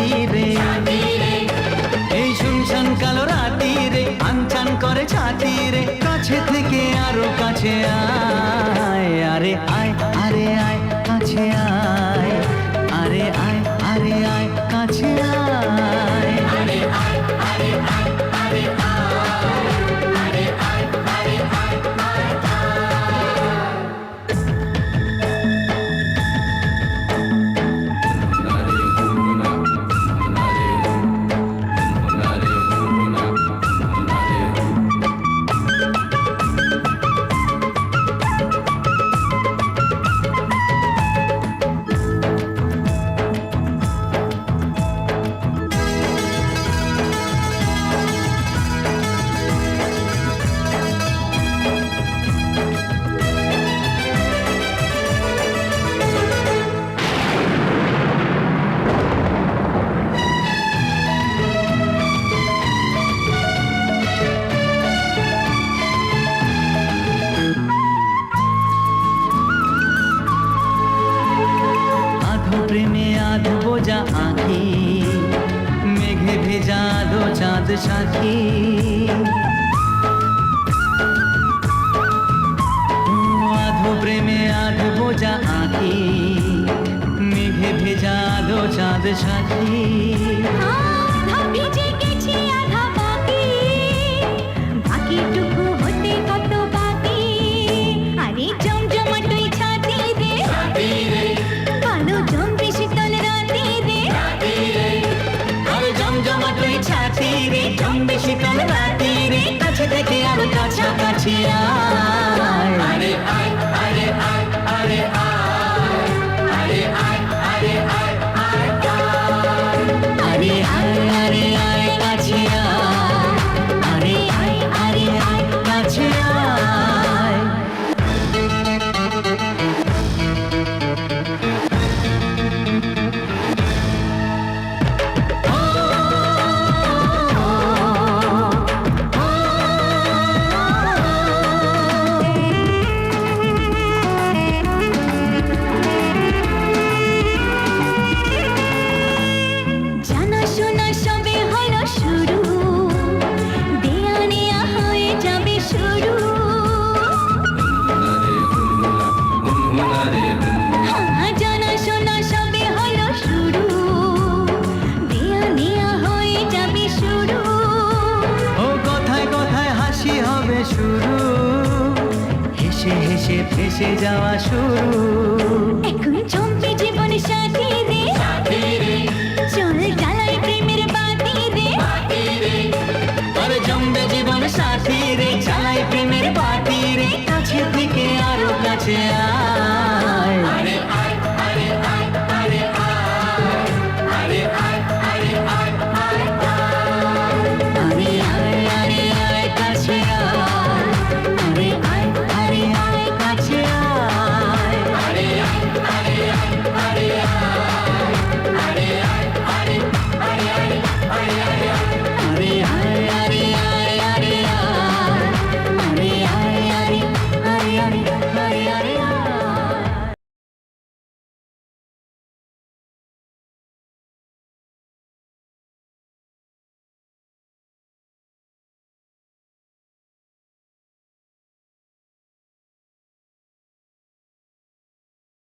ছাতি রে, এই শুনশান কালো রাতি রে, আনচান করে ছাতি রে, কাছে থেকে আরো কাছে আয়, আরে আয়, আরে আয় কাছে আয়, আরে আয়, আরে আয় কাছে আয়, আরে আয়, আরে আয়, আরে আয়, আরে আয়, আরে আয়, আয় আয়। প্রেমে আধো বোঝা আঁখি, মেঘে ভেজা আধো চাঁদ সাথী, আধো প্রেমে আধো বোঝা আঁখি, মেঘে ভেজা আধো চাঁদ সাথী, শীতল রাতি রে, কাছে থেকে আরো কাছাকাছি আয়, আরে আয়, আরে আয়, আরে আয়, আরে আয়, আরে আয়, আয় আরে আয়, আরে আয় কাছে আয়, আরে আয়, আরে আয় কাছে আয়। শুরু হেসে হেসে ভেসে যাওয়া শুরু, এখন